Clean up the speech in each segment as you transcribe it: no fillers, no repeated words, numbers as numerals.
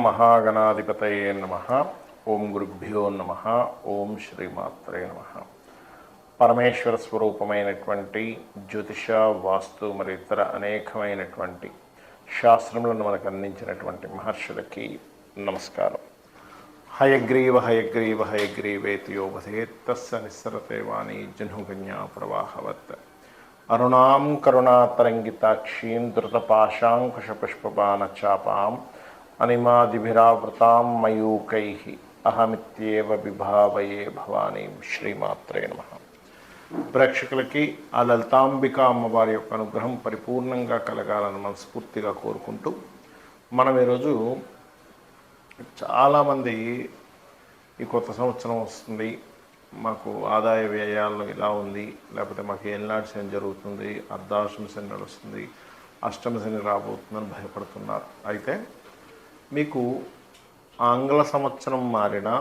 మహాగణాధిపతయే నమః. ఓం గురుభ్యో నమః. ఓం శ్రీమాత్రే నమః. పరమేశ్వర స్వరూపమైనటువంటి జ్యోతిష, వాస్తు మరియు ఇతర అనేకమైనటువంటి శాస్త్రములను మనకు అందించినటువంటి మహర్షులకి నమస్కారం. హయగ్రీవ హయగ్రీవ హయగ్రీవేతి యోగధేత్ తస్య నిస్సరతే వాణి జహ్నుగన్యా ప్రవాహవత్. అరుణాం కరుణాతరంగితాక్షీం ధృతపాశాంకుశపుష్పబాణచాపాం అనిమాదిభిరావృతాం మయూకైః అహమిత్యేవ విభావయే భవానీం. శ్రీమాత్రే నమః. ప్రేక్షకులకి ఆ లలితాంబిక అమ్మవారి యొక్క అనుగ్రహం పరిపూర్ణంగా కలగాలని మనస్ఫూర్తిగా కోరుకుంటూ మనం ఈరోజు చాలామంది ఈ కొత్త సంవత్సరం వస్తుంది, మాకు ఆదాయ వ్యయాలు ఇలా ఉంది, లేకపోతే మాకు ఏళ్ళనాటి శని జరుగుతుంది, అర్ధాష్టమ శని నడుస్తుంది, అష్టమ శని రాబోతుందని భయపడుతున్నారు. అయితే మీకు ఆంగ్ల సంవత్సరం మారినా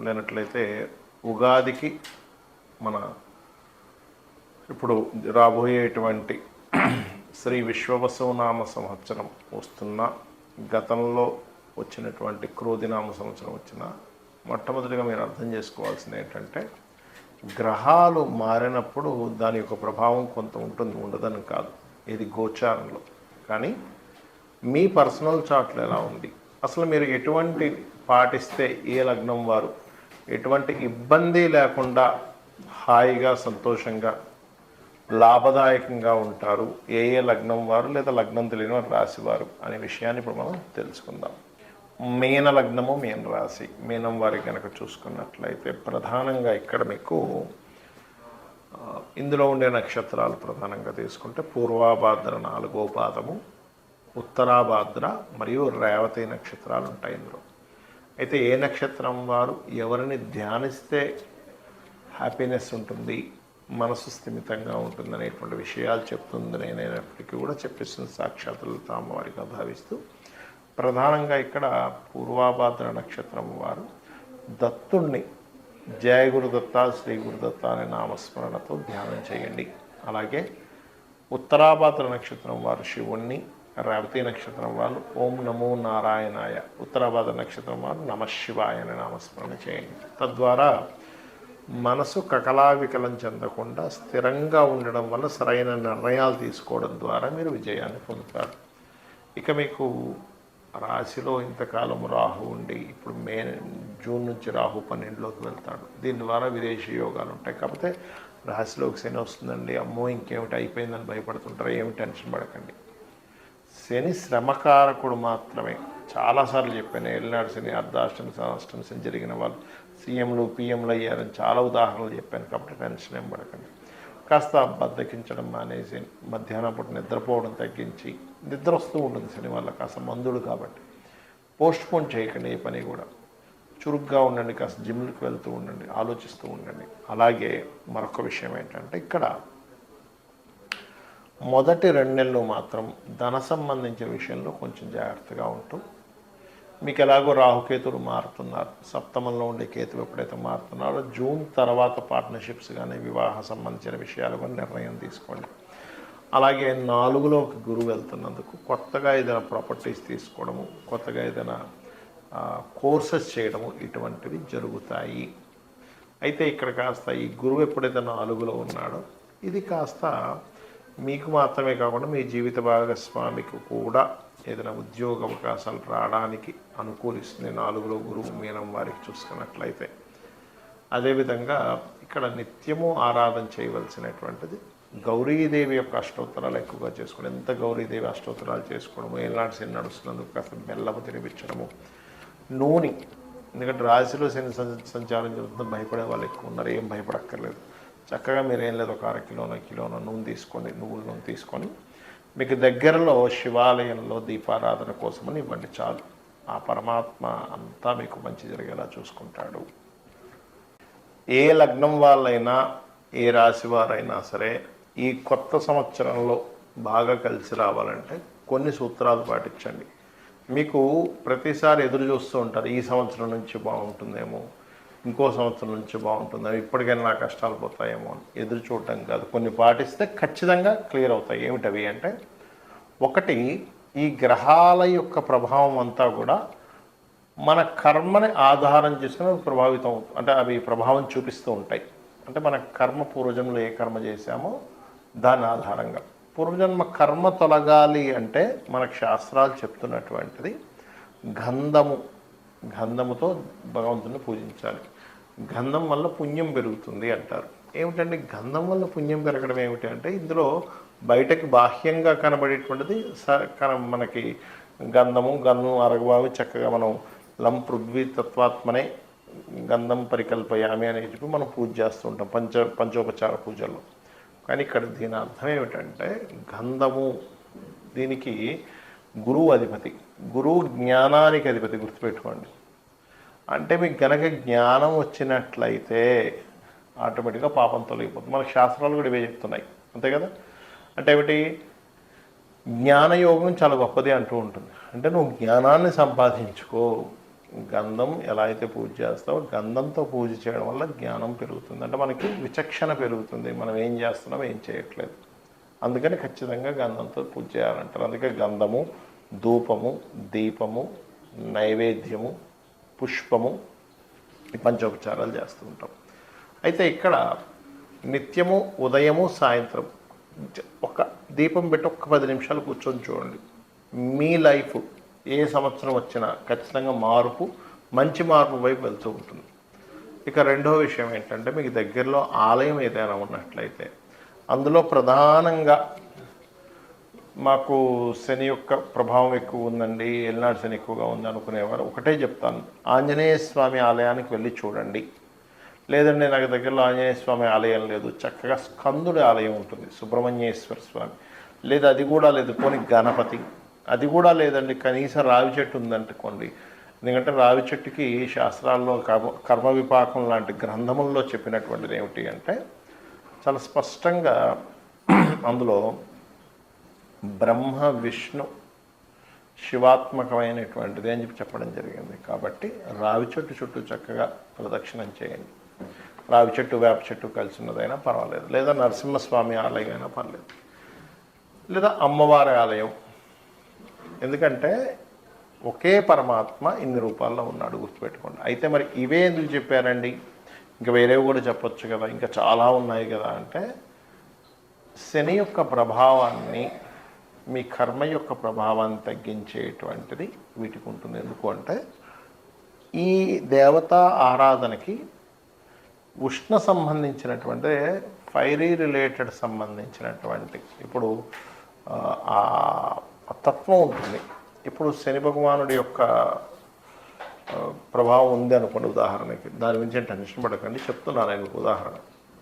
లేనట్లయితే ఉగాదికి మన ఇప్పుడు రాబోయేటువంటి శ్రీ విశ్వవసునామ సంవత్సరం వస్తున్న, గతంలో వచ్చినటువంటి క్రోధినామ సంవత్సరం వచ్చిన, మొట్టమొదటిగా మీరు అర్థం చేసుకోవాల్సింది ఏంటంటే గ్రహాలు మారినప్పుడు దాని యొక్క ప్రభావం కొంత ఉంటుంది, ఉండదని కాదు. ఇది గోచారంలో. కానీ మీ పర్సనల్ చార్ట్లో ఎలా ఉంది, అసలు మీరు ఎటువంటి పాటిస్తే ఏ లగ్నం వారు ఎటువంటి ఇబ్బంది లేకుండా హాయిగా సంతోషంగా లాభదాయకంగా ఉంటారు, ఏ లగ్నం వారు లేదా లగ్నం తెలియని వారు రాశివారు అనే విషయాన్ని ఇప్పుడు మనం తెలుసుకుందాం. మీన లగ్నము, మీన రాశి, మీనం వారికి కనుక చూసుకున్నట్లయితే ప్రధానంగా ఇక్కడ మీకు ఇందులో ఉండే నక్షత్రాలు ప్రధానంగా తీసుకుంటే పూర్వాభాద్ర 4వ పాదము, ఉత్తరాభాద్ర మరియు రేవతి నక్షత్రాలు ఉంటాయి ఇందులో. అయితే ఏ నక్షత్రం వారు ఎవరిని ధ్యానిస్తే హ్యాపీనెస్ ఉంటుంది, మనసు స్థిమితంగా ఉంటుంది అనేటువంటి విషయాలు చెప్తుంది. నేనైనప్పటికీ కూడా చెప్పిస్తుంది సాక్షాత్ అమ్మవారిగా భావిస్తూ ప్రధానంగా ఇక్కడ పూర్వాభాద్ర నక్షత్రం వారు దత్తుణ్ణి జయ గురుదత్త, శ్రీ గురుదత్త అనే నామస్మరణతో ధ్యానం చేయండి. అలాగే ఉత్తరాభాద్ర నక్షత్రం వారు శివుణ్ణి, రేవతి నక్షత్రం వాళ్ళు ఓం నమో నారాయణాయ, ఉత్తరాభాద్ర నక్షత్రం వారు నమశివాయ అనే నామస్మరణ చేయండి. తద్వారా మనసు కకలావికలం చెందకుండా స్థిరంగా ఉండడం వల్ల సరైన నిర్ణయాలు తీసుకోవడం ద్వారా మీరు విజయాన్ని పొందుతారు. ఇక మీకు రాశిలో ఇంతకాలం రాహు ఉండి ఇప్పుడు జూన్ నుంచి రాహు 12లోకి వెళ్తాడు. దీని ద్వారా విదేశీ యోగాలు ఉంటాయి. కాకపోతే రాశిలోకి శని వస్తుందండి, అమ్మో ఇంకేమిటి అయిపోయిందని భయపడుతుంటారు. ఏమి టెన్షన్ పడకండి. శని శ్రమకారకుడు మాత్రమే. చాలాసార్లు చెప్పాను, ఏళ్ళనాడు శని, అర్ధాష్టమ అష్టమ శని జరిగిన వాళ్ళు సీఎంలు పిఎంలు అయ్యారని చాలా ఉదాహరణలు చెప్పాను. కాబట్టి టెన్షన్ ఏం పడకండి. కాస్త బద్దకించడం మానేసి మధ్యాహ్నం పూట నిద్రపోవడం తగ్గించి, నిద్ర వస్తూ ఉంటుంది శని వల్ల, కాస్త మందుడు కాబట్టి పోస్ట్ పోన్ చేయకండి. ఏ పని కూడా చురుగ్గా ఉండండి, కాస్త జిమ్లకు వెళ్తూ ఉండండి, ఆలోచిస్తూ ఉండండి. అలాగే మరొక విషయం ఏంటంటే ఇక్కడ మొదటి 2 నెలలు మాత్రం ధన సంబంధించిన విషయంలో కొంచెం జాగ్రత్తగా ఉంటూ, మీకు ఎలాగో రాహుకేతులు మారుతున్నారు, సప్తమంలో ఉండే కేతువు ఎప్పుడైతే మారుతున్నారో జూన్ తర్వాత పార్ట్నర్షిప్స్ కానీ వివాహ సంబంధించిన విషయాలు కానీ నిర్ణయం తీసుకోండి. అలాగే 4లోకి గురువు వెళ్తున్నందుకు కొత్తగా ఏదైనా ప్రాపర్టీస్ తీసుకోవడము, కొత్తగా ఏదైనా కోర్సెస్ చేయడము ఇటువంటివి జరుగుతాయి. అయితే ఇక్కడ కాస్త ఈ గురువు ఎప్పుడైతే 4లో ఉన్నాడో ఇది కాస్త మీకు మాత్రమే కాకుండా మీ జీవిత భాగస్వామికి కూడా ఏదైనా ఉద్యోగ అవకాశాలు రావడానికి అనుకూలిస్తుంది 4లో గురువు మీనం వారికి చూసుకున్నట్లయితే. అదేవిధంగా ఇక్కడ నిత్యము ఆరాధన చేయవలసినటువంటిది గౌరీదేవి యొక్క అష్టోత్తరాలు ఎక్కువగా చేసుకోవడం. ఎంత గౌరీదేవి అష్టోత్తరాలు చేసుకోవడము, ఏలాంటి శని నడుస్తున్నందుకు కాస్త బెల్లము తినిపించడము, నూనె. ఎందుకంటే రాశిలో శని సంచారం జరుగుతుంది, భయపడే వాళ్ళు ఎక్కువ ఉన్నారు. ఏం భయపడక్కర్లేదు. చక్కగా మీరు ఏం లేదు, ఒక 1/2 కిలోన నూనె తీసుకోండి, నువ్వుల నూనె తీసుకొని మీకు దగ్గరలో శివాలయంలో దీపారాధన కోసమని ఇవ్వండి చాలు. ఆ పరమాత్మ అంతా మీకు మంచి జరిగేలా చూసుకుంటాడు. ఏ లగ్నం వాళ్ళైనా ఏ రాశి వారైనా సరే ఈ కొత్త సంవత్సరంలో బాగా కలిసి రావాలంటే కొన్ని సూత్రాలు పాటించండి. మీకు ప్రతిసారి ఎదురు చూస్తూ ఉంటారు, ఈ సంవత్సరం నుంచి బాగుంటుందేమో, ఇంకో సంవత్సరం నుంచి బాగుంటుందేమో, ఇప్పటికైనా నా కష్టాలు పోతాయేమో అని ఎదురు చూడటం కాదు. కొన్ని పాటిస్తే ఖచ్చితంగా క్లియర్ అవుతాయి. ఏమిటవి అంటే, ఒకటి, ఈ గ్రహాల యొక్క ప్రభావం అంతా కూడా మన కర్మని ఆధారం చేసుకుని అవి ప్రభావితం అంటే అవి ప్రభావం చూపిస్తూ ఉంటాయి. అంటే మన కర్మ పూర్వజన్మలో ఏ కర్మ చేశామో దాని ఆధారంగా పూర్వజన్మ కర్మ తొలగాలి అంటే మనకు శాస్త్రాలు చెప్తున్నటువంటిది గంధముతో భగవంతుని పూజించాలి. గంధం వల్ల పుణ్యం పెరుగుతుంది అంటారు. ఏమిటండి గంధం వల్ల పుణ్యం పెరగడం ఏమిటి అంటే ఇందులో బయటకి బాహ్యంగా కనబడేటువంటిది మనకి గంధం అరగబావి చక్కగా మనం లం పృథ్వీ తత్వాత్మనే గంధం పరికల్పయామి అని చెప్పి మనం పూజ చేస్తూ ఉంటాం పంచోపచార పూజల్లో. కానీ ఇక్కడ దీని అర్థం ఏమిటంటే గంధము దీనికి గురువు అధిపతి, గురువు జ్ఞానానికి అధిపతి, గుర్తుపెట్టుకోండి. అంటే మీకు గనక జ్ఞానం వచ్చినట్లయితే ఆటోమేటిక్గా పాపం తొలగిపోతుంది. మనకు శాస్త్రాలు కూడా ఇవే చెప్తున్నాయి, అంతే కదా. అంటే ఏమిటి, జ్ఞానయోగం చాలా గొప్పది అంటూ ఉంటుంది. అంటే నువ్వు జ్ఞానాన్ని సంపాదించుకో. గంధం ఎలా అయితే పూజ చేస్తావో గంధంతో పూజ చేయడం వల్ల జ్ఞానం పెరుగుతుంది. అంటే మనకి విచక్షణ పెరుగుతుంది, మనం ఏం చేస్తున్నాం ఏం చేయట్లేదు. అందుకని ఖచ్చితంగా గంధంతో పూజ చేయాలంటారు. అందుకే గంధము, ధూపము, దీపము, నైవేద్యము, పుష్పము, ఈ పంచోపచారాలు చేస్తూ ఉంటాం. అయితే ఇక్కడ నిత్యము ఉదయము సాయంత్రం ఒక దీపం పెట్టి ఒక్క 10 నిమిషాలు కూర్చొని చూడండి. మీ లైఫ్ ఏ సంవత్సరం వచ్చినా ఖచ్చితంగా మంచి మార్పు వైపు వెళ్తూ ఉంటుంది. ఇక రెండో విషయం ఏంటంటే మీకు దగ్గరలో ఆలయం ఏదైనా ఉన్నట్లయితే అందులో ప్రధానంగా మాకు శని యొక్క ప్రభావం ఎక్కువ ఉందండి, ఏలినాడు శని ఎక్కువగా ఉంది అనుకునేవారు ఒకటే చెప్తాను, ఆంజనేయ స్వామి ఆలయానికి వెళ్ళి చూడండి. లేదండి నాకు దగ్గరలో ఆంజనేయ స్వామి ఆలయం లేదు, చక్కగా స్కందుడి ఆలయం ఉంటుంది, సుబ్రహ్మణ్యేశ్వర స్వామి, లేదా అది కూడా లేదు పోనీ గణపతి, అది కూడా లేదండి కనీసం రావి చెట్టు ఉందనుకోండి. ఎందుకంటే రావి చెట్టుకి శాస్త్రాల్లో కర్మ విపాకం లాంటి గ్రంథముల్లో చెప్పినటువంటిది ఏమిటి అంటే చాలా స్పష్టంగా అందులో బ్రహ్మ విష్ణు శివాత్మకమైనటువంటిది అని చెప్పడం జరిగింది. కాబట్టి రావి చెట్టు చుట్టూ చక్కగా ప్రదక్షిణం చేయండి. రావి చెట్టు వేప చెట్టు కలిసి ఉన్నదైనా పర్వాలేదు, లేదా నరసింహస్వామి ఆలయం అయినా పర్లేదు, లేదా అమ్మవారి ఆలయం. ఎందుకంటే ఒకే పరమాత్మ ఇన్ని రూపాల్లో ఉన్నాడు, గుర్తుపెట్టుకోండి. అయితే మరి ఇవే ఎందుకు చెప్పారండి, ఇంకా వేరేవి కూడా చెప్పొచ్చు కదా, ఇంకా చాలా ఉన్నాయి కదా అంటే శని యొక్క ప్రభావాన్ని, మీ కర్మ యొక్క ప్రభావాన్ని తగ్గించేటువంటిది వీటికి ఉంటుంది. ఎందుకు అంటే ఈ దేవతా ఆరాధనకి ఉష్ణ సంబంధించినటువంటి ఫైరీ రిలేటెడ్ సంబంధించినటువంటి ఇప్పుడు ఆ తత్వం ఉంటుంది. ఇప్పుడు శని భగవానుడి యొక్క ప్రభావం ఉంది అనుకోండి ఉదాహరణకి, దాని గురించి టెన్షన్ పడకండి, చెప్తున్నాను నేను ఉదాహరణ.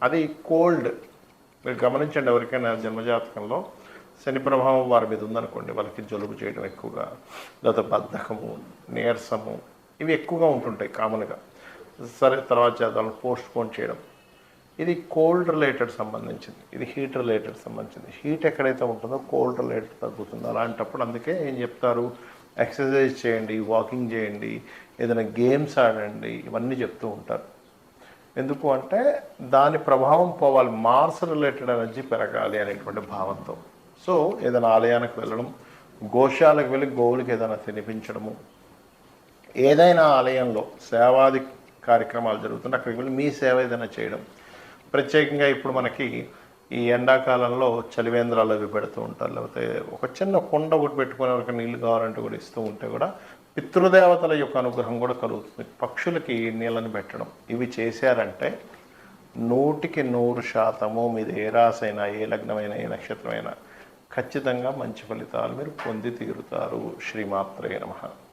అది కోల్డ్, మీరు గమనించండి, ఎవరికైనా జన్మజాతకంలో శని ప్రభావం వారి మీద ఉందనుకోండి, వాళ్ళకి జలుబు చేయడం ఎక్కువగా, లేదా బద్ధకము, నీరసము ఇవి ఎక్కువగా ఉంటుంటాయి కామన్గా. సరే తర్వాత చేద్దాం, పోస్ట్ పోన్ చేయడం, ఇది కోల్డ్ రిలేటెడ్ సంబంధించింది, ఇది హీట్ రిలేటెడ్ సంబంధించింది. హీట్ ఎక్కడైతే ఉంటుందో కోల్డ్ రిలేటెడ్ తగ్గుతుంది. అలాంటప్పుడు అందుకే ఏం చెప్తారు, ఎక్సర్సైజ్ చేయండి, వాకింగ్ చేయండి, ఏదైనా గేమ్స్ ఆడండి, ఇవన్నీ చెప్తూ ఉంటారు. ఎందుకు అంటే దాని ప్రభావం పోవాలి, మార్స్ రిలేటెడ్ ఎనర్జీ పెరగాలి అనేటువంటి భావంతో. సో ఏదైనా ఆలయానికి వెళ్ళడం, గోశాలకు వెళ్ళి గోవులకి ఏదైనా తినిపించడము, ఏదైనా ఆలయంలో సేవాది కార్యక్రమాలు జరుగుతుంటే అక్కడికి వెళ్ళి మీ సేవ ఏదైనా చేయడం. ప్రత్యేకంగా ఇప్పుడు మనకి ఈ ఎండాకాలంలో చలివేంద్రాలు అవి పెడుతూ ఉంటారు, లేకపోతే ఒక చిన్న కొండ ఒకటి పెట్టుకుని ఒక నీళ్ళు కావాలంటే కూడా ఇస్తూ ఉంటే కూడా పితృదేవతల యొక్క అనుగ్రహం కూడా కలుగుతుంది. పక్షులకి నీళ్ళని పెట్టడం, ఇవి చేశారంటే 100% మీది ఏ రాసైనా, ఏ లగ్నమైనా, ఏ నక్షత్రమైనా ఖచ్చితంగా మంచి ఫలితాలు మీరు పొంది తీరుతారు. శ్రీమాత్రే నమః.